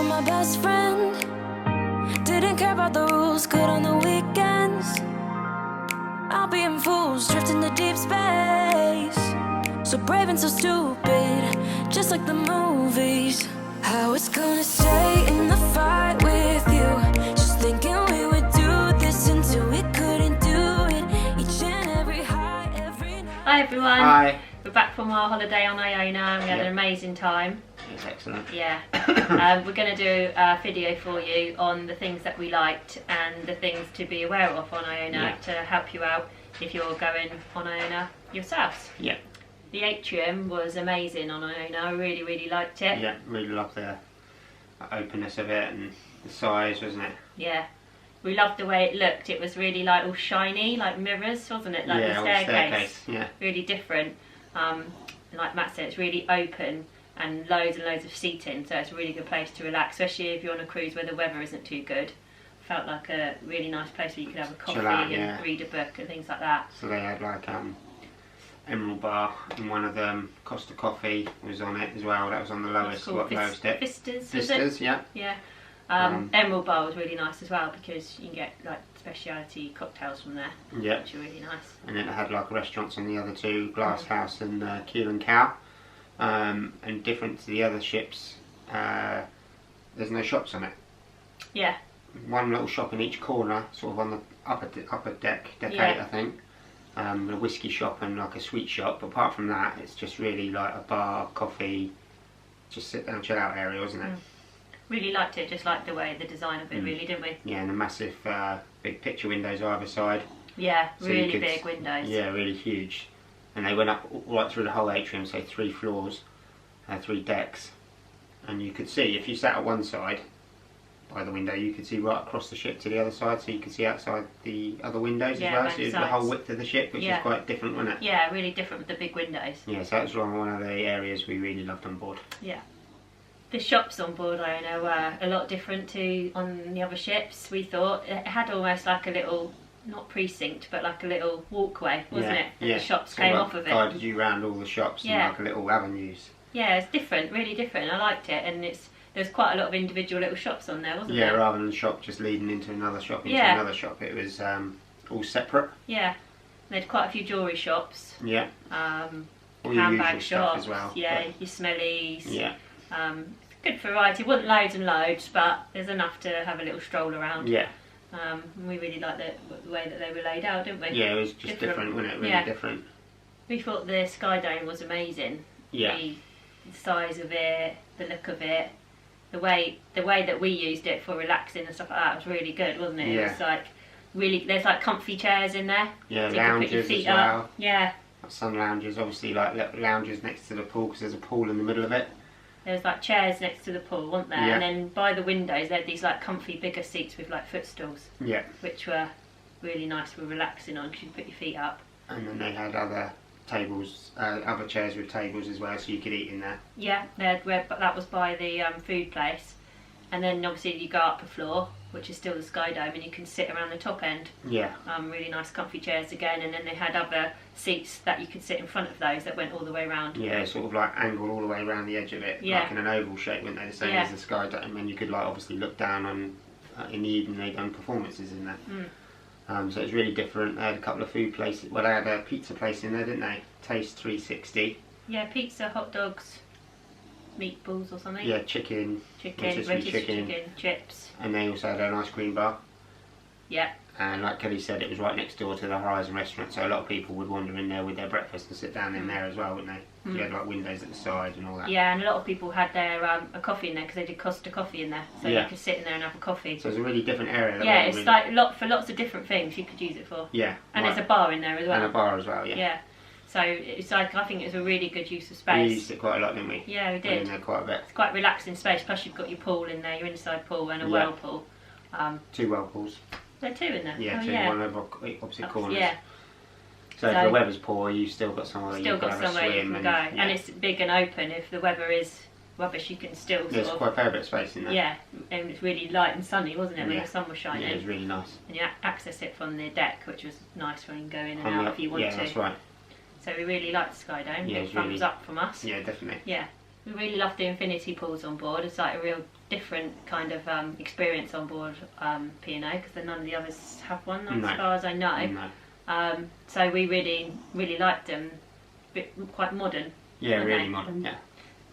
my best friend. Didn't care about the rules, good on the weekends. I'll be in fools, drifting to deep space. So brave and so stupid, just like the movies. How it's gonna stay in the fight with you. Just thinking we would do this until we couldn't do it. Each and every high, every night. Hi everyone. Hi. We're back from our holiday on Iona. We had an amazing time. It was excellent. Yeah. We're going to do a video for you on the things that we liked and the things to be aware of on Iona to help you out if you're going on Iona yourselves. Yeah. The Atrium was amazing on Iona. I really, really liked it. Yeah, really loved the openness of it and the size, wasn't it? Yeah. We loved the way it looked. It was really like all shiny, like mirrors, wasn't it? Like yeah, the staircase. Yeah. Really different. Like Matt said, it's really open and loads of seating, so it's a really good place to relax, especially if you're on a cruise where the weather isn't too good. Felt like a really nice place where you could have a coffee and read a book and things like that. So they had like Emerald Bar, and one of them, Costa Coffee was on it as well. That was on the lowest deck. Vistas, yeah. Yeah. Emerald Bar was really nice as well because you can get like speciality cocktails from there, which are really nice. And then it had like restaurants on the other two, Glass House and Keel and Cow. And different to the other ships, there's no shops on it. Yeah. One little shop in each corner, sort of on the upper deck 8 I think. A whiskey shop and like a sweet shop, but apart from that it's just really like a bar, coffee, just sit down, chill out area, wasn't it? Really liked it, just liked the way, the design of it really, didn't we? Yeah, and the massive big picture windows either side. Yeah, so really big windows. Yeah, really huge. And they went up right through the whole atrium, so 3 floors, 3 decks. And you could see, if you sat at one side by the window, you could see right across the ship to the other side, so you could see outside the other windows as well. So it was the whole width of the ship, which is quite different, wasn't it? Yeah, really different with the big windows. Yeah, so that was one of the areas we really loved on board. Yeah. The shops on board Iona were a lot different to on the other ships, we thought. It had almost like a little, not precinct, but like a little walkway, wasn't it? And the shops came off of it. Guided you around all the shops and like a little avenues. Yeah, it's different, really different. I liked it, and there's quite a lot of individual little shops on there, wasn't there? Yeah, rather than the shop just leading into another shop, another shop, it was all separate. Yeah, they had quite a few jewellery shops. Yeah. All handbag shops as well. Yeah, your smellies. Yeah. Good variety. It wasn't loads and loads, but there's enough to have a little stroll around. Yeah. We really liked the way that they were laid out, didn't we? Yeah, it was just different, wasn't it? Really different. We thought the Skydive was amazing. Yeah. The size of it, the look of it, the way that we used it for relaxing and stuff like that was really good, wasn't it? Yeah. It was like really, there's like comfy chairs in there. Yeah, so lounges you could put your feet as well. up. Yeah. Sun lounges, obviously, like lounges next to the pool because there's a pool in the middle of it. There's like chairs next to the pool, weren't there? Yeah. And then by the windows, they had these like comfy, bigger seats with like footstools. Yeah. Which were really nice for relaxing on because you put your feet up. And then they had other tables, other chairs with tables as well, so you could eat in there. Yeah, but that was by the food place. And then obviously you go up a floor, which is still the Skydive, and you can sit around the top end. Yeah. Really nice comfy chairs again, and then they had other seats that you could sit in front of those that went all the way around. Yeah, sort of like angled all the way around the edge of it, like in an oval shape, weren't they? The same as the Skydive, and you could like obviously look down on, in the evening they done performances in there. So it was really different. They had a couple of food places, well they had a pizza place in there, didn't they? Taste 360. Yeah, pizza, hot dogs, meatballs or something. Yeah, chicken, rotisserie chicken, chips. And they also had an ice cream bar. Yeah. And like Kelly said, it was right next door to the Horizon restaurant, so a lot of people would wander in there with their breakfast and sit down in there as well, wouldn't they? You had like windows at the side and all that. Yeah, and a lot of people had their a coffee in there because they did Costa Coffee in there, so you could sit in there and have a coffee. So it's a really different area. Yeah, it's like for lots of different things you could use it for. Yeah. And there's a bar in there as well. And a bar as well, yeah. Yeah. So it's like, I think it was a really good use of space. We used it quite a lot, didn't we? Yeah, we did. Went in there quite a bit. It's quite relaxing space, plus you've got your pool in there, your inside pool and a whirlpool. 2 whirlpools. There are 2 in there? Yeah, 2, one over opposite corners. Yeah. So if the weather's poor, you've still got somewhere you can have a swim. You can go. And it's big and open. If the weather is rubbish, you can still There's quite a fair bit of space in there. Yeah, and it's really light and sunny, wasn't it, when the sun was shining? Yeah, it was really nice. And you access it from the deck, which was nice when you can go in and out if you want to. Yeah, that's right. So we really liked the Skydive. Yeah, Thumbs up from us. Yeah, definitely. Yeah. We really love the infinity pools on board. It's like a real different kind of experience on board P&O, because none of the others have one, as far as I know. No. So we really liked them. Quite modern. Yeah, really modern.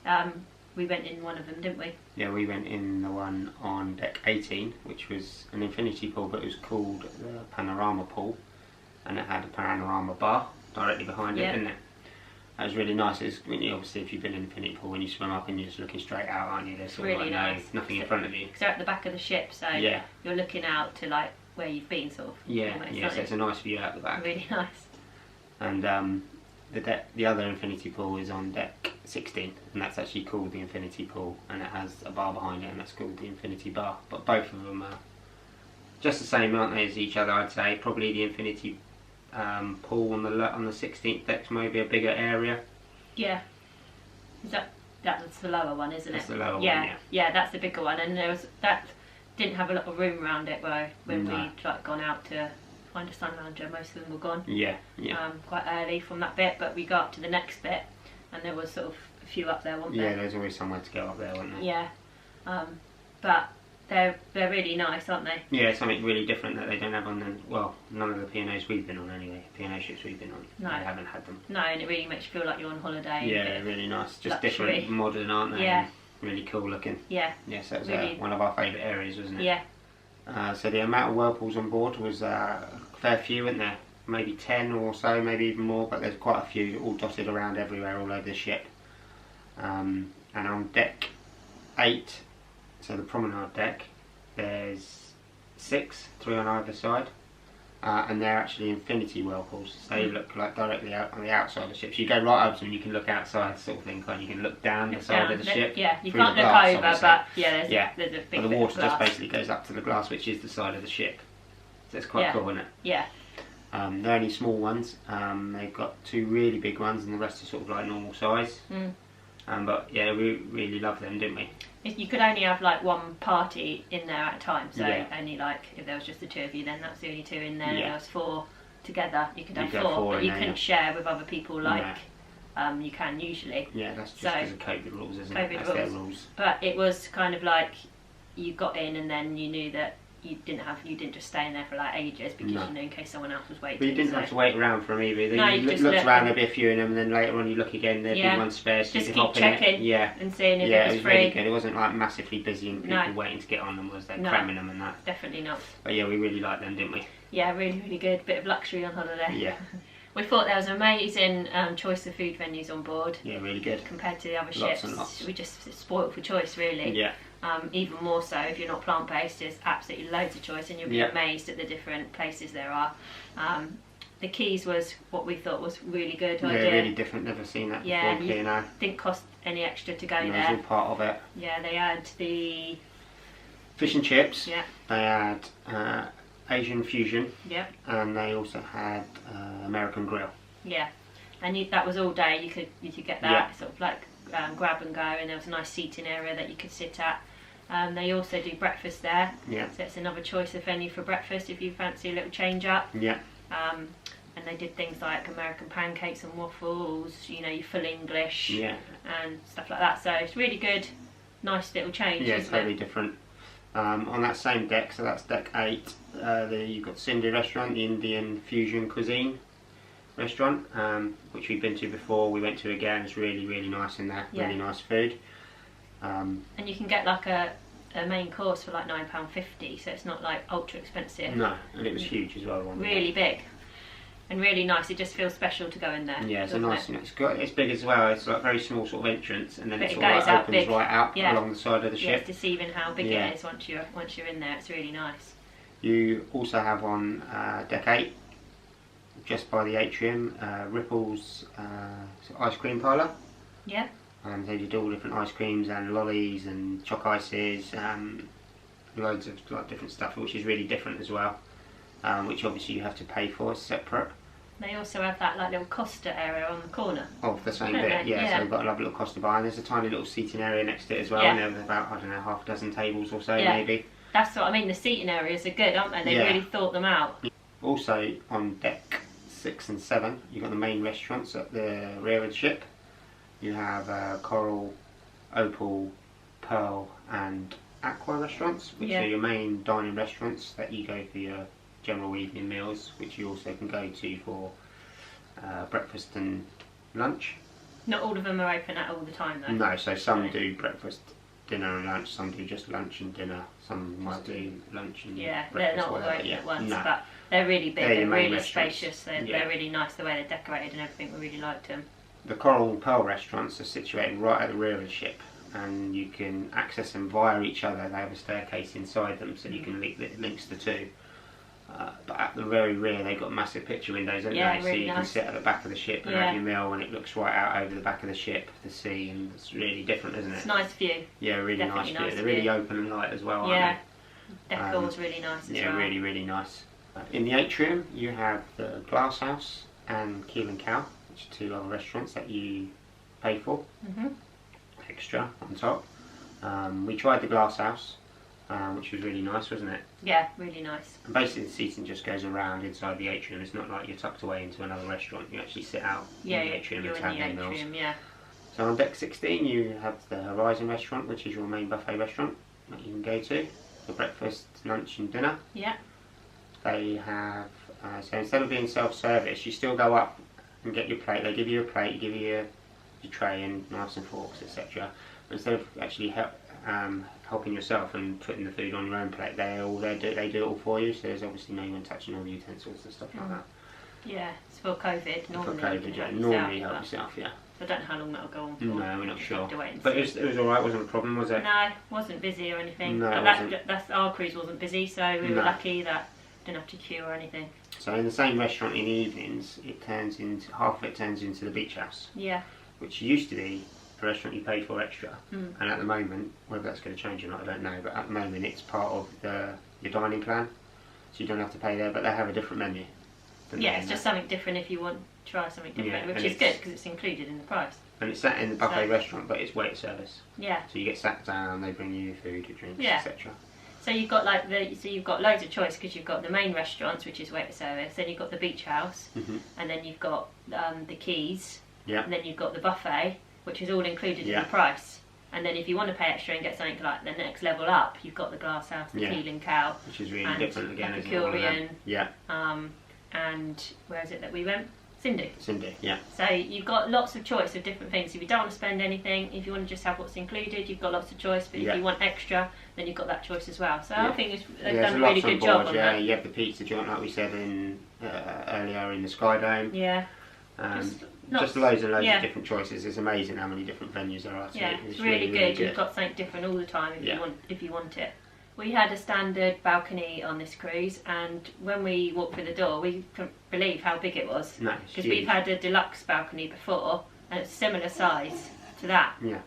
Yeah. We went in one of them, didn't we? Yeah, we went in the one on deck 18, which was an infinity pool, but it was called the panorama pool, and it had a panorama bar directly behind it, didn't it? That was really nice. It's when you, obviously, if you've been in an infinity pool, when you swim up and you're just looking straight out, aren't you? There's sort of really like nice. nothing in front of you. Because they're at the back of the ship, so you're looking out to like where you've been, sort of. Yeah, so it's a nice view out the back. Really nice. And the other infinity pool is on deck 16, and that's actually called the infinity pool, and it has a bar behind it, and that's called the infinity bar. But both of them are just the same, aren't they, as each other? I'd say probably the infinity pool on the 16th deck's maybe a bigger area. Yeah. Is that's the lower one, isn't it? That's the lower one. Yeah, that's the bigger one, and that didn't have a lot of room around it when we'd like gone out to find a sun lounger. Most of them were gone. Yeah. Quite early from that bit, but we got up to the next bit, and there was sort of a few up there, wasn't there? Yeah, there's always somewhere to go up there, wasn't there? Yeah. But they're really nice, aren't they? Yeah, something really different that they don't have on them. Well, none of the P&Os we've been on anyway. P&O ships we've been on. No. They haven't had them. No, and it really makes you feel like you're on holiday. Yeah, they're really nice. Just luxury. Different, modern, aren't they? Yeah. And really cool looking. Yeah. Yeah, so it was really. One of our favourite areas, wasn't it? Yeah. So the amount of whirlpools on board was a fair few, weren't there? Maybe 10 or so, maybe even more, but there's quite a few all dotted around everywhere, all over the ship. And on deck 8, so the promenade deck, there's 6, 3 on either side, and they're actually infinity whirlpools. So they look like directly out on the outside of the ship. So you go right up to them, you can look outside, sort of thing. You can look down the side of the ship. Yeah, you through can't the look glass, over, obviously. but there's a big. But the bit water of glass. just basically goes up to the glass, which is the side of the ship. So it's quite cool, isn't it? Yeah. They're only small ones. They've got 2 really big ones, and the rest are sort of like normal size. But yeah, we really loved them, didn't we? You could only have like one party in there at a time, so only like if there was just the 2 of you, then that's the only 2 in there. There was 4 together. You could have 4, but you couldn't share with other people like you can usually. Yeah, that's just because of COVID rules, isn't it? That's their rules. But it was kind of like you got in, and then you knew that you didn't just stay in there for like ages, because you know, in case someone else was waiting. But you didn't have to wait around for them either. No, you looked around, there'd be a few in them, and then later on you look again, there'd be one spare, so just you could keep hop checking in it. and seeing if it it was free. really good. It wasn't like massively busy and people waiting to get on them, was they? Cramming them and that. Definitely not. But yeah, we really liked them, didn't we? Yeah, really, really good. Bit of luxury on holiday. Yeah. We thought there was an amazing choice of food venues on board. Yeah, really good. Compared to the other Lots ships. and lots. We just spoiled for choice, really. Yeah. Even more so if you're not plant-based, there's absolutely loads of choice, and you'll be amazed at the different places there are. The Keys was what we thought was really good idea. Really different, never seen that before. Yeah, didn't cost any extra to go there. It was all part of it. Yeah, they had the fish and chips. Yeah. They had Asian fusion. Yeah. And they also had American grill. Yeah, and that was all day. You could get that sort of like grab and go, and there was a nice seating area that you could sit at. They also do breakfast there. Yeah. So it's another choice of venue for breakfast if you fancy a little change up. Yeah. And they did things like American pancakes and waffles, you know, your full English and stuff like that. So it's really good, nice little change. Yeah, isn't totally it? different. On that same deck, so that's deck 8, you've got Cindy Restaurant, the Indian fusion cuisine restaurant, which we've been to before. We went to again. It's really, really nice in there. Really nice food. And you can get like a main course for like £9.50, so it's not like ultra expensive. No, and it was huge as well. Really big and really nice. It just feels special to go in there. Yeah, it's a nice. It's big as well. It's like very small sort of entrance, and then but it sort of like opens big. right out along the side of the ship. It's deceiving how big it is once you're in there. It's really nice. You also have on deck 8, just by the Atrium, Whirlpools ice cream parlour. Yeah. They did all different ice creams and lollies and choc ices, loads of like different stuff, which is really different as well. Which obviously you have to pay for separate. They also have that like little Costa area on the corner. Of the same Don't bit, they? yeah. So we've got a lovely little Costa bar, and there's a tiny little seating area next to it as well. And there's about, I don't know, half a dozen tables or so maybe. That's what I mean. The seating areas are good, aren't they? They really thought them out. Also on deck 6 and 7, you've got the main restaurants at the rear of the ship. You have Coral Opal, Pearl and Aqua restaurants, which are your main dining restaurants that you go for your general evening meals, which you also can go to for breakfast and lunch. Not all of them are open at all the time though. No, so some do breakfast, dinner and lunch, some do just lunch and dinner, some might do lunch and breakfast. They're not all open at once, but they're really big, they're really spacious, they're really nice the way they're decorated and everything. We really liked them. The Coral and Pearl restaurants are situated right at the rear of the ship, and you can access them via each other. They have a staircase inside them, so you can link that links the two. But at the very rear, they've got massive picture windows, haven't they? So you can sit at the back of the ship and have your meal, and it looks right out over the back of the ship, the sea, and it's really different, isn't it? It's a nice view. Yeah, really nice view. They're really open and light as well, aren't they? Decor's really nice as well. Yeah, really, really nice. In the atrium, you have the Glass House and Keel and Cow, which are two other restaurants that you pay for, extra on top. We tried the Glass House, which was really nice, wasn't it? Yeah, really nice. And basically the seating just goes around inside the atrium. It's not like you're tucked away into another restaurant. You actually sit out in the atrium and have your meals. So on deck 16 you have the Horizon restaurant, which is your main buffet restaurant that you can go to for breakfast, lunch and dinner. Yeah. They have, so instead of being self-service, you still go up and get your plate. They give you a plate, give you your tray and knives and forks, etc. But instead of actually helping yourself and putting the food on your own plate, they do it all for you. So there's obviously no one touching all the utensils and stuff like that. Yeah, it's for COVID. Normally, for COVID, yeah. Normally help yourself, yeah. I don't know how long that'll go on for. No, we're not sure. But it was alright, wasn't a problem, was it? No, it wasn't busy or anything. No, that's our cruise wasn't busy, so we were lucky that didn't have to queue or anything. So in the same restaurant in the evenings, half of it turns into the beach house. Yeah. Which used to be a restaurant you paid for extra, and at the moment, whether that's going to change or not, I don't know. But at the moment, it's part of your dining plan, so you don't have to pay there. But they have a different menu. Yeah, it's just something different if you want to try something different, which is good because it's included in the price. And it's sat in the buffet restaurant, but it's waiter service. Yeah. So you get sat down, they bring you your food, your drinks, etc. So you've got you've got loads of choice because you've got the main restaurants, which is waiter service. Then you've got the beach house, and then you've got the Keys. Yeah. And then you've got the buffet, which is all included in the price. And then if you want to pay extra and get something like the next level up, you've got the Glass House, the Keel and Cow, which is really different again, isn't it? Yeah. And where is it that we went? Cindy. Cindy, yeah. So you've got lots of choice of different things. If you don't want to spend anything, if you want to just have what's included, you've got lots of choice. But if you want extra, then you've got that choice as well. So I think they've done a really good job on that. You have the pizza joint, like we said earlier in the Skydive. Yeah. Just loads and loads of different choices. It's amazing how many different venues there are. Yeah, it's really good. You've got something different all the time if you want it. We had a standard balcony on this cruise, and when we walked through the door, we couldn't believe how big it was. No, because we've had a deluxe balcony before, and it's similar size to that. Yeah.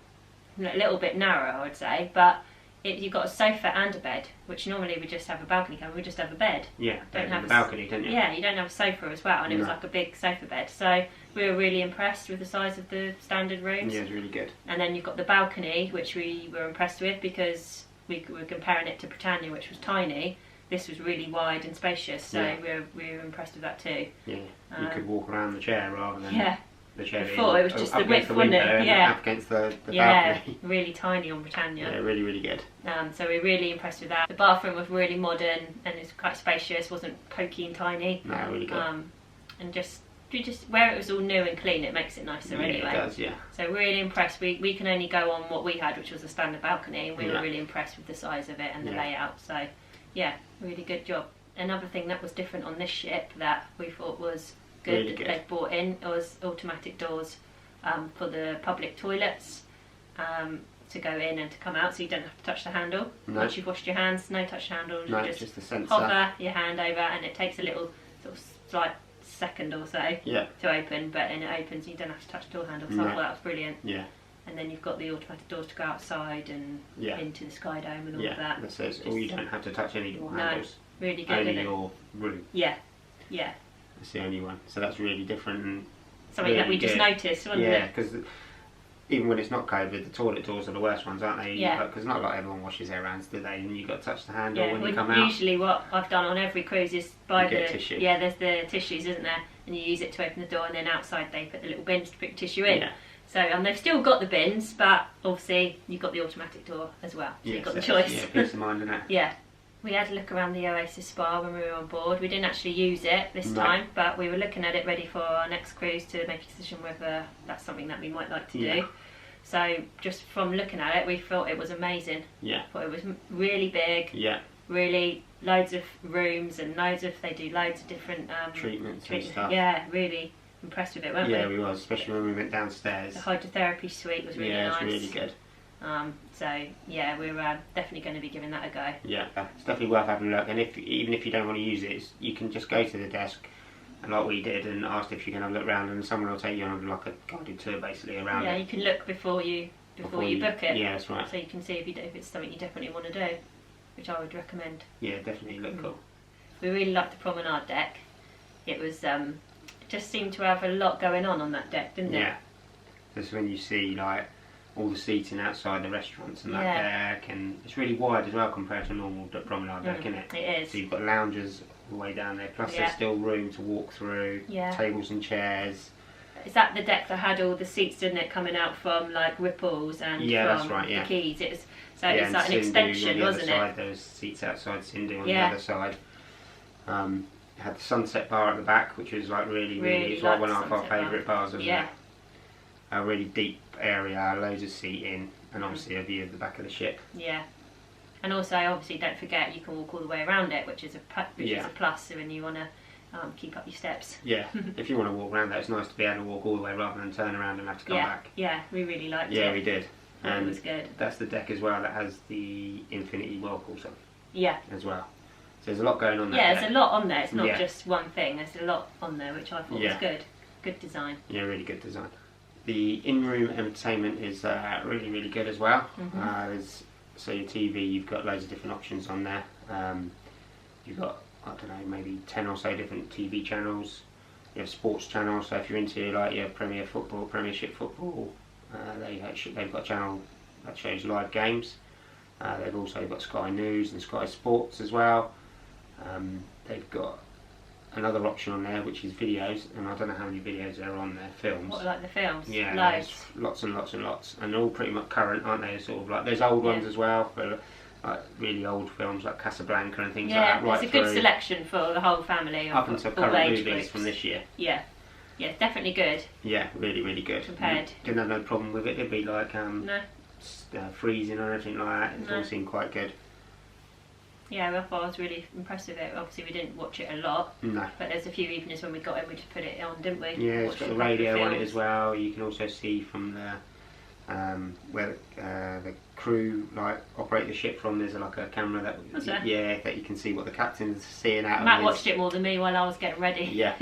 A little bit narrow, I would say, but you've got a sofa and a bed, which normally we just have a balcony. We just have a bed. Yeah, don't have a balcony, don't you? Yeah, you don't have a sofa as well, and it was like a big sofa bed. So we were really impressed with the size of the standard rooms. Yeah, it's really good. And then you've got the balcony, which we were impressed with because we were comparing it to Britannia, which was tiny. This was really wide and spacious, so we were impressed with that too. Yeah, you could walk around the chair rather than the chair. Before it was just the width, wasn't it? Yeah, up against the balcony. Really tiny on Britannia. Yeah, really, really good. So we were really impressed with that. The bathroom was really modern and it's quite spacious. Wasn't pokey and tiny. No, really good. And just where it was all new and clean, it makes it nicer anyway. It does, yeah. So really impressed. We can only go on what we had, which was a standard balcony, and we were really impressed with the size of it and the layout. So yeah, really good job. Another thing that was different on this ship that we thought was good, really good. that they've brought in was automatic doors for the public toilets to go in and to come out, so you don't have to touch the handle. Once you've washed your hands, no touch handle. No, you just the sensor. Hover your hand over, and it takes a little sort of slight second or so to open, but then it opens and you don't have to touch the door handle. So I thought that was brilliant. Yeah. And then you've got the automatic doors to go outside and into the Skydome and all of that. That says, you don't have to touch any door handles. Really good. Only your room. Yeah. That's the only one. So that's really different. And something that we just noticed, wasn't it? Yeah, because even when it's not COVID, the toilet doors are the worst ones, aren't they? Yeah. Because not like everyone washes their hands, do they? And you've got to touch the handle when you come out. Usually what I've done on every cruise is buy the tissue. Yeah, there's the tissues, isn't there? And you use it to open the door, and then outside they put the little bins to put tissue in. Yeah. So, and they've still got the bins, but obviously you've got the automatic door as well. So you've got the choice. Yeah, peace of mind, innit? Yeah. We had a look around the Oasis Spa when we were on board. We didn't actually use it this time, but we were looking at it ready for our next cruise to make a decision whether that's something that we might like to do. So just from looking at it, we thought it was amazing. Yeah. Thought it was really big. Yeah. Really loads of rooms and they do loads of different treatments and stuff. Yeah, really impressed with it, weren't we? Yeah, we was, especially when we went downstairs. The hydrotherapy suite was really nice. Yeah, it was really good. So yeah, we're definitely going to be giving that a go. Yeah, it's definitely worth having a look. And even if you don't want to use it, you can just go to the desk, and like we did, and ask if you can have a look around, and someone will take you on like a guided tour basically around. Yeah, it. you can look before you book it. Yeah, that's right. So you can see if it's something you definitely want to do, which I would recommend. Yeah, definitely look cool. We really liked the Promenade Deck. It was it just seemed to have a lot going on that deck, didn't it? Yeah, just when you see like all the seating outside the restaurants and that deck, and it's really wide as well compared to normal Promenade Deck, isn't it? It is. So you've got lounges all the way down there, plus there's still room to walk through, tables and chairs. Is that the deck that had all the seats, didn't it, coming out from like Whirlpools and from that's right, the quays? It's and like an extension, wasn't it? There was seats outside Sindhu on the other side. It had the sunset bar at the back, which was like really it's like one of our favourite bars, wasn't it? A really deep area, loads of seating, and obviously a view of the back of the ship. Yeah, and also obviously don't forget you can walk all the way around it, which is a plus when you want to keep up your steps. Yeah, if you want to walk around that, it's nice to be able to walk all the way rather than turn around and have to come back. Yeah, we really liked it. Yeah, we did. And it was good. That's the deck as well that has the infinity whirlpools on. Yeah. As well. So there's a lot going on there. Yeah, there's a lot on there. It's not just one thing. There's a lot on there, which I thought was good. Good design. Yeah, really good design. The in-room entertainment is really, really good as well. So your TV, you've got loads of different options on there. You've got, I don't know, maybe 10 or so different TV channels. You have sports channels, so if you're into like your Premiership football, they've got a channel that shows live games. They've also got Sky News and Sky Sports as well. They've got another option on there which is videos, and I don't know how many videos there are on there, films. What, like the films? Yeah, loads. Lots and lots and lots, and they're all pretty much current, aren't they? Sort of like there's old ones as well for like really old films like Casablanca and things like that. Yeah, it's a good selection for the whole family. Up until current movies groups from this year. Yeah, it's definitely good. Yeah, really, really good. Compared. Didn't have no problem with it. It'd be like freezing or anything like that. It all seemed quite good. Yeah, I thought I was really impressed with it. Obviously, we didn't watch it a lot. No. But there's a few evenings when we got in, we just put it on, didn't we? Yeah, it's got the radio on it as well. You can also see from the where the crew like operate the ship from. There's like a camera that you can see what the captain's seeing out. Matt watched it more than me while I was getting ready. Yeah,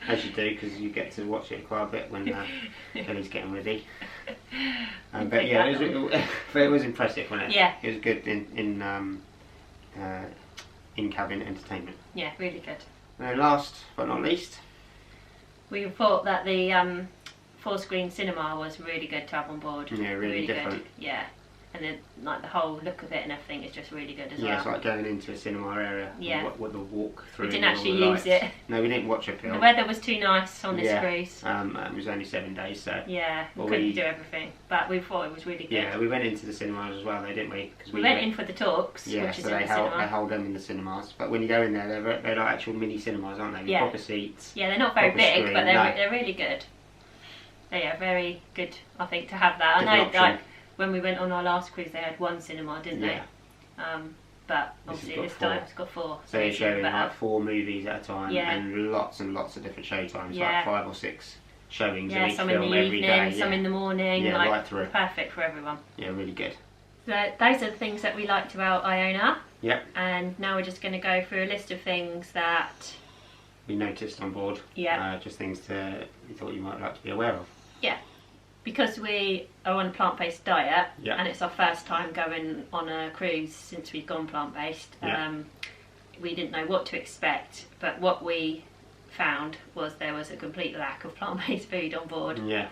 as you do, because you get to watch it quite a bit when he's getting ready. But yeah, it was impressive, wasn't it? Yeah, it was good in cabin entertainment. Yeah, really good. And then last but not least, we thought that the 4-screen cinema was really good to have on board. Yeah, really different. Good. Yeah, and then like the whole look of it and everything is just really good as well. Yeah, it's like going into a cinema area. Yeah. What the walk through. We didn't actually use it. No, we didn't watch a film. The weather was too nice on this cruise. It was only 7 days, so. Yeah, we couldn't do everything, but we thought it was really good. Yeah, we went into the cinemas as well, though, didn't we? Cause we went in for the talks, yeah, which is so in the cinema. They hold them in the cinemas, but when you go in there, they're like actual mini cinemas, aren't they? With proper seats. Yeah, they're not very big, screen, but they're really good. Yeah, very good, I think, to have that. I know, like, when we went on our last cruise, they had one cinema, didn't they? But obviously this time it's got 4. So they're showing like 4 movies at a time, and lots of different show times, like 5 or 6 showings of each some film in the every evening, day. some in the morning, like, right through. Perfect for everyone. Yeah, really good. So those are the things that we liked about Iona. Yep. And now we're just going to go through a list of things that we noticed on board. Yeah. Just things we thought you might like to be aware of. Yeah. Because we are on a plant-based diet, yeah. and it's our first time going on a cruise since we've gone plant-based, we didn't know what to expect, but what we found was there was a complete lack of plant-based food on board. Yeah.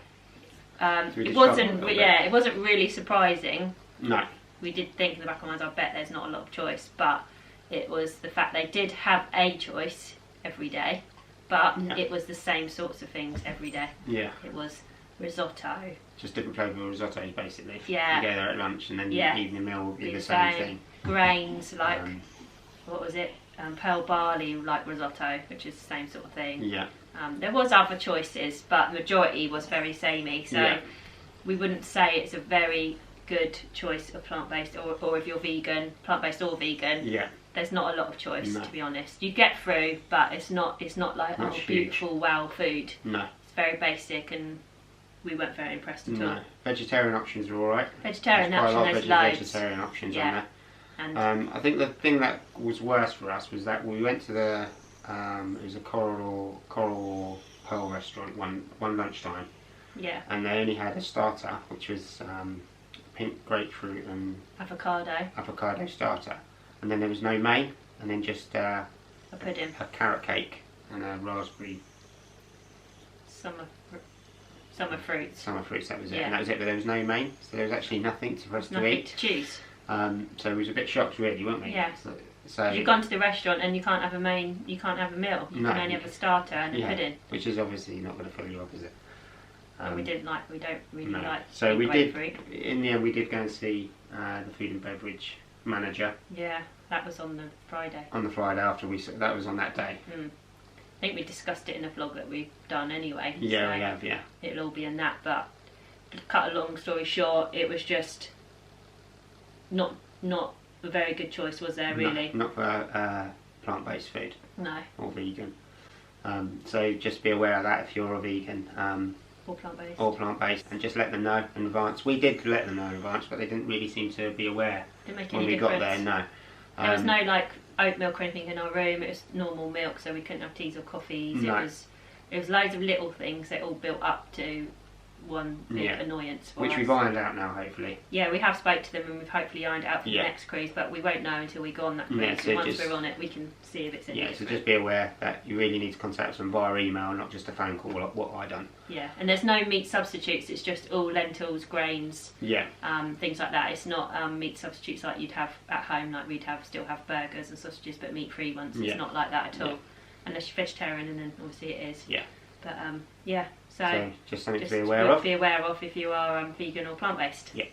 It wasn't really surprising. No. We did think in the back of our minds, I bet there's not a lot of choice, but it was the fact they did have a choice every day, but it was the same sorts of things every day. Yeah. It was risotto. Just different flavour risottos, basically. Yeah. You go there at lunch and then Yeah. the evening meal will be Be the same thing. Grains, like, Um, what was it? Pearl barley, like risotto, which is the same sort of thing. Yeah. There was other choices, but majority was very samey. So Yeah. we wouldn't say it's a very good choice of plant-based, or if you're vegan, plant-based or vegan. Yeah. There's not a lot of choice, No. to be honest. You get through, but it's not like Not oh, huge. beautiful, wow food. No. It's very basic, and we weren't very impressed at all. No. Vegetarian options are alright. Vegetarian There's quite a lot option, of there's loads. vegetarian options Yeah. on there. And I think the thing that was worse for us was that we went to the it was a coral pearl restaurant one lunchtime, yeah, and they only had a starter which was pink grapefruit and avocado starter, and then there was no main, and then just a pudding, a carrot cake and a raspberry summer fruits. summer fruits. That was it, Yeah. and that was it. But there was no main, so there was actually nothing for us to Nothing eat. to choose. So we was a bit shocked, really, weren't we? Yeah. So You've gone to the restaurant and you can't have a main, you can't have a meal. You No. can only have a starter and a yeah, pudding. which is obviously not going to fill you up, is it? And we don't really No. like So we pink did. grapefruit. In the end, we did go and see the food and beverage manager Yeah, that was on the Friday. on the Friday after we. That was on that day. I think we discussed it in a vlog that we've done anyway. Yeah, so we have. Yeah. it'll all be in that, but to cut a long story short, it was just not a very good choice, was there, really? Not for plant-based food No. or vegan. So just be aware of that if you're a vegan Or plant-based. or plant-based, and just let them know in advance. We did let them know in advance, but they didn't really seem to be aware Didn't make when any we difference. got there. No. There was no like oat milk or anything in our room. It was normal milk, so we couldn't have teas or coffees. No. It was loads of little things that all built up to one big Yeah. annoyance for which us. we've ironed out now, hopefully. Yeah, we have spoke to them and we've hopefully ironed it out for Yeah. the next cruise, but we won't know until we go on that cruise. Yeah, and so once just- we're on it, we can see if it's any Yeah, so different. just be aware that you really need to contact them via email, not just a phone call like what I done. Yeah, and there's no meat substitutes. It's just all lentils, grains, Yeah. things like that. It's not meat substitutes like you'd have at home, like we'd still have burgers and sausages, but meat-free ones. It's Yeah. not like that at all, Yeah. unless you're vegetarian, and then obviously it is. Yeah. But yeah, so just something just to be aware of. Be aware of if you are vegan or plant-based. Yeah.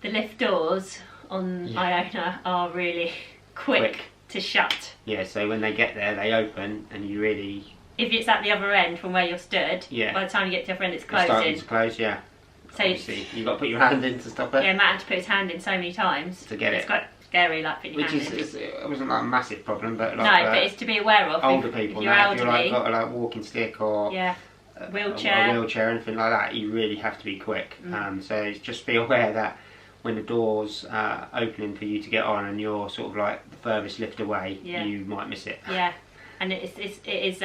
The lift doors on Iona are really quick to shut. Yeah, so when they get there, they open, and you really If it's at the other end from where you're stood, Yeah. by the time you get to the other end, it's it's starting closing. to close. Yeah. So Obviously, you've got to put your hand in to stop it. yeah, Matt had to put his hand in so many times To get It's it. quite scary, like putting your Which hand in. it wasn't like a massive problem, but like No, but it's to be aware of. older if people, you're now, if you're elderly, like got a like walking stick or yeah, a wheelchair. wheelchair, anything like that, you really have to be quick. Mm. So just be aware that when the door's opening for you to get on, and you're sort of like the furthest lift away, Yeah. you might miss it. Yeah, and it is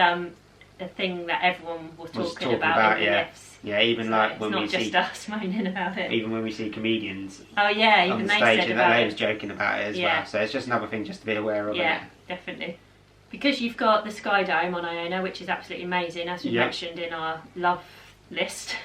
a thing that everyone was talking talking about about, in the yeah. lifts. Yeah, even So like it's when not we just see, us moaning about it. even when we see comedians Oh yeah, on even the they stage, said and that about they was it. joking about it as Yeah. well. So it's just another thing just to be aware of. Yeah, Isn't it? definitely. Because you've got the Skydive on Iona, which is absolutely amazing, as we Yeah. mentioned in our love list.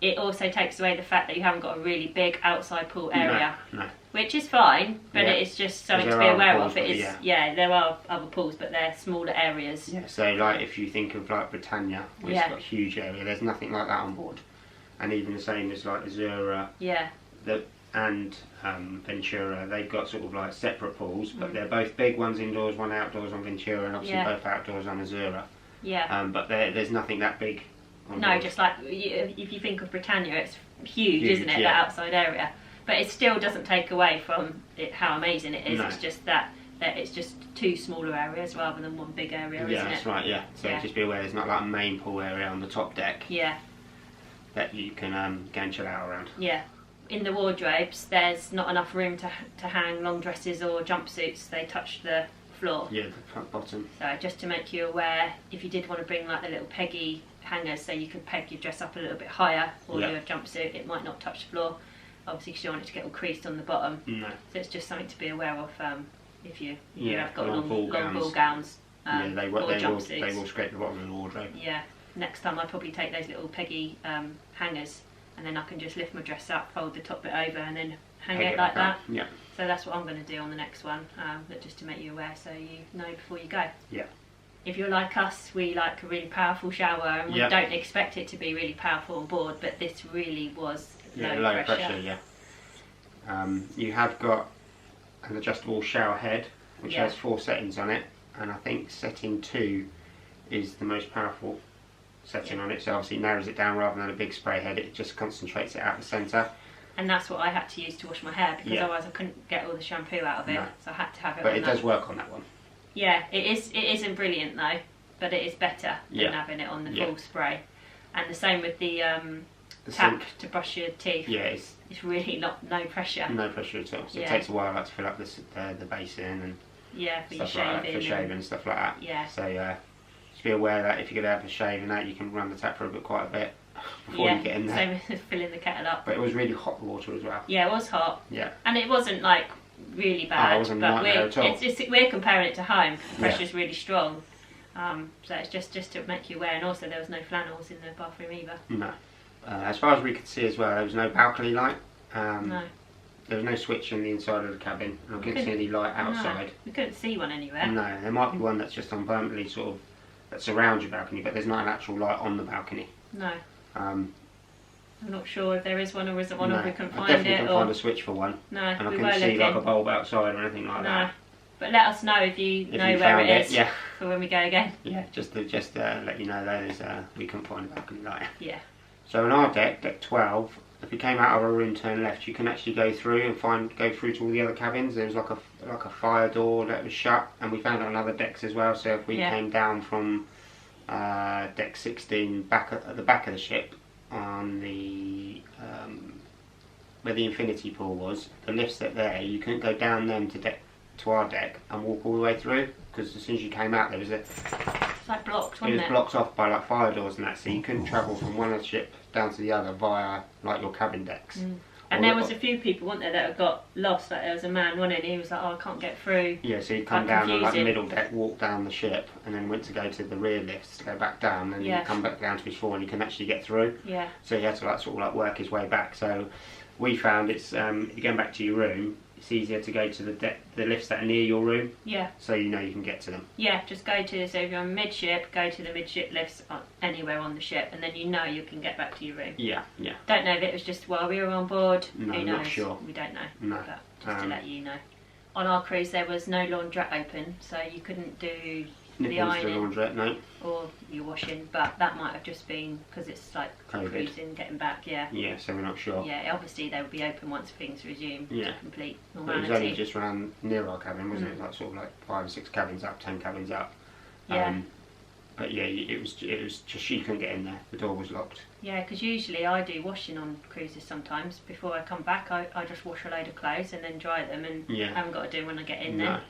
It also takes away the fact that you haven't got a really big outside pool area, No. which is fine, but Yeah. it is just something to There be are aware pools, of. It but is, yeah. there are other pools, but they're smaller areas. Yeah, so like if you think of like Britannia, which Yeah. has got a huge area, there's nothing like that on board. And even the same as like Azura Yeah, and Ventura, they've got sort of like separate pools, but they're both big, one's indoors, one outdoors on Ventura, and obviously Yeah. both outdoors on Azura. yeah. But there's nothing that big on No, board. just like if you think of Britannia, it's huge, isn't it? yeah. That outside area, but it still doesn't take away from it how amazing it is. No. It's just that it's just two smaller areas rather than one big area, Yeah, isn't that's it? right, yeah. So Yeah. just be aware there's not like a main pool area on the top deck Yeah, that you can go and chill out around. yeah. In the wardrobes, there's not enough room to hang long dresses or jumpsuits. They touch the floor. Yeah, the front bottom. So just to make you aware, if you did want to bring like the little peggy hangers, so you could peg your dress up a little bit higher, or Yeah. your jumpsuit, it might not touch the floor. Obviously, because you don't want it to get all creased on the bottom. No. So it's just something to be aware of if you Yeah, have got long long ball ball gowns Yeah, they or will jumpsuits. scrape the bottom of the wardrobe. Yeah, next time I'd probably take those little peggy hangers, and then I can just lift my dress up, fold the top bit over, and then hang Peg it like back that. up. Yeah. So that's what I'm going to do on the next one, but just to make you aware so you know before you go. Yeah. if you're like us, we like a really powerful shower, and we Yep. don't expect it to be really powerful on board, but this really was low pressure. Yeah. You have got an adjustable shower head, which Yeah. has 4 settings on it, and I think setting 2 is the most powerful setting on it. So obviously it narrows it down rather than a big spray head. It just concentrates it out the centre. And that's what I had to use to wash my hair, because Yeah. otherwise I couldn't get all the shampoo out of it. No. So I had to have it. But on it that. does work on that one. Yeah, it is. It isn't brilliant though, but it is better Yeah. than having it on the Yeah. full spray. And the same with the The tap sink. to brush your teeth. Yeah, it's It's really no pressure. no pressure at all. So Yeah. it takes a while like, to fill up the basin and Yeah, for your stuff like that, shaving. for shaving and stuff like that. Yeah. So just be aware that if you're going to have a shave and that, you can run the tap for quite a bit before you get in there. Same as filling the kettle up. But it was really hot water as well. Yeah, it was hot. Yeah. And it wasn't like really bad. Oh, it wasn't a but nightmare at all. we're comparing it to home. The Yeah. pressure's really strong. So it's just to make you aware, and also there was no flannels in the bathroom either. No. As far as we could see as well, there was no balcony light. No. There was no switch in the inside of the cabin, and I couldn't see any light outside. No, we couldn't see one anywhere. No, there might be one that's just on permanently sort of that surrounds your balcony, but there's not an actual light on the balcony. No. Um, I'm not sure if there is one or isn't one, no, or we can I find definitely it. can Or find a switch for one, no, and I we couldn't were see looking. like a bulb outside or anything like No. that. But let us know if you If know you where found it is yeah, for when we go again. yeah, just to let you know that is we couldn't find a balcony light. Yeah. So on our deck 12, if you came out of our room, turn left, you can actually go through and go through to all the other cabins. There was like a fire door that was shut, and we found it on other decks as well. So if we came down from deck 16 back at the back of the ship on the where the infinity pool was, the lifts that there, you couldn't go down them to our deck and walk all the way through, because as soon as you came out there was It's like blocked, it wasn't was it? blocked off by like fire doors and that, so you couldn't travel from one of the ship down to the other via like your cabin decks. And there was a few people, weren't there, that had got lost. Like there was a man, wasn't it? And he was like, "Oh, I can't get through." Yeah, so you'd come Quite down on like the confusing. middle deck, walk down the ship, and then went to go to the rear lifts to go back down, and Yeah. you come back down to his floor and you can actually get through. Yeah. So he had to like sort of like work his way back. So we found it's if you're going back to your room, it's easier to go to the lifts that are near your room, Yeah. so you know you can get to them. Yeah, just go to, so if you're on midship, go to the midship lifts anywhere on the ship, and then you know you can get back to your room. Yeah, yeah. Don't know if it was just while we were on board. No, Who not knows? sure. We don't know. No. But just to let you know. On our cruise, there was no laundrette open, so you couldn't do the Nipples to the ironing laundrette, no. or your washing, but that might have just been because it's like COVID. cruising, getting back, yeah. Yeah, so we're not sure. Yeah, obviously they would be open once things resume Yeah. to complete But it normality. was only just around near our cabin, wasn't it? Like sort of like 5 or 6 cabins up, 10 cabins up. Yeah. But yeah, it was just you couldn't get in there. The door was locked. Yeah, because usually I do washing on cruises sometimes. Before I come back, I just wash a load of clothes and then dry them, and Yeah. I haven't got to do when I get in No.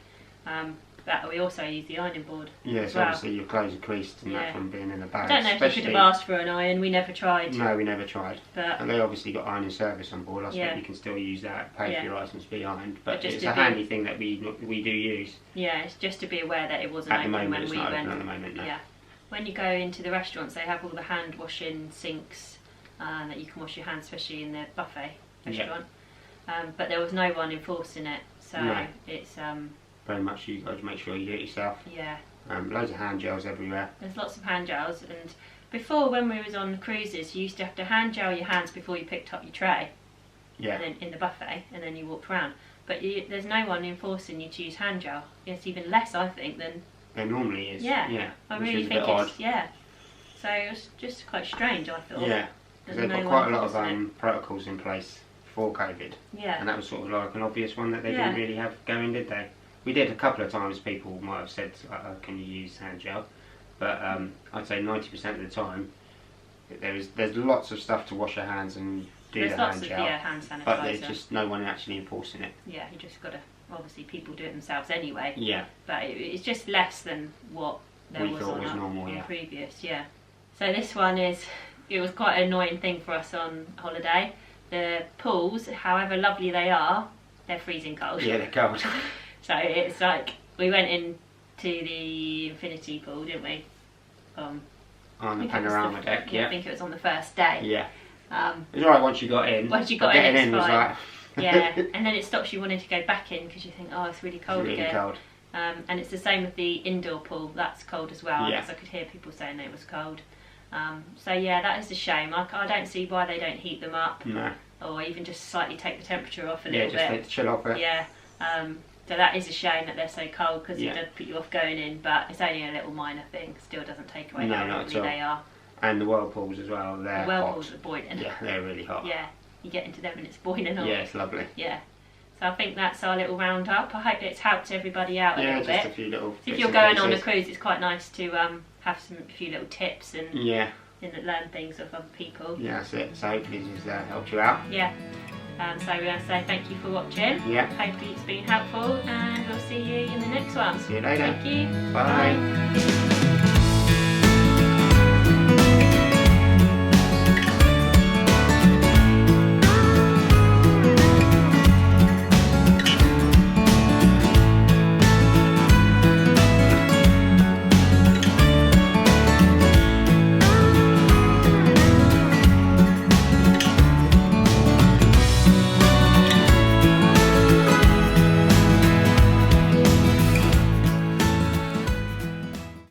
there. But we also use the ironing board Yeah, as so well. obviously your clothes are creased and Yeah. that from being in a bag. I don't know if you could have asked for an iron, we never tried. No, we never tried. But And they obviously got ironing service on board. I Yeah. suppose you can still use that, pay Yeah. for your items to be ironed. But But just it's to a be- handy thing that we do use. yeah, it's just to be aware that it wasn't At the open moment, when it's we not went. open at the moment, no. Yeah. When you go into the restaurants, they have all the hand washing sinks that you can wash your hands, especially in the buffet restaurant. But there was no one enforcing it, so No. it's Very much you got to make sure you do it yourself. yeah. Loads of hand gels everywhere. There's lots of hand gels, and before when we was on cruises, you used to have to hand gel your hands before you picked up your tray, Yeah. and then in the buffet, and then you walked around. But there's no one enforcing you to use hand gel. It's even less, I think, than There normally is. yeah. Yeah. I which really is a think bit odd. it's yeah. So it's just quite strange, I thought. Yeah. Because There's they've got no quite a one lot of enforcing protocols in place for COVID. Yeah. And that was sort of like an obvious one that they Yeah. didn't really have going, did they? We did a couple of times. People might have said, "Can you use hand gel?" But I'd say 90% of the time, there's lots of stuff to wash your hands and do There's the lots hand of gel. hand sanitizer. But there's just no one actually enforcing it. yeah, you just gotta. Obviously, people do it themselves anyway. Yeah. But it's just less than what there We was thought on was our- normal, on yeah. previous. Yeah. So this one is. It was quite an annoying thing for us on holiday. The pools, however lovely they are, they're freezing cold. Yeah, they're cold. So it's like we went into the infinity pool, didn't we? On the I think it was panorama deck, I yeah. think it was on the first day. Yeah. Um, It was alright once you got in. Once you but got in, getting it's in was fine. like yeah, and then it stops you wanting to go back in because you think, oh, it's really cold really again. cold. And it's the same with the indoor pool. That's cold as well. Yeah. Because I could hear people saying it was cold. So yeah, that is a shame. I don't see why they don't heat them up. No. Or even just slightly take the temperature off a Yeah, little just bit. let it chill off it. Yeah. So that is a shame that they're so cold, because Yeah. it does put you off going in, but it's only a little minor thing. Still doesn't take away No, how not lovely at all. they are. And the whirlpools as well, they're The whirlpools hot. are boiling. Yeah, they're really hot. Yeah, you get into them and it's boiling hot. Yeah, it's lovely. Yeah. So I think that's our little roundup. I hope it's helped everybody out a Yeah, little just bit. a few little So if bits you're and going on a pieces. cruise, it's quite nice to have a few little tips and Yeah, learn things of other people. yeah, that's it. So hopefully this has helped you out. Yeah. So we're going to say thank you for watching. Yeah. Hopefully it's been helpful, and we'll see you in the next one. See you later. Thank you. Bye. Bye.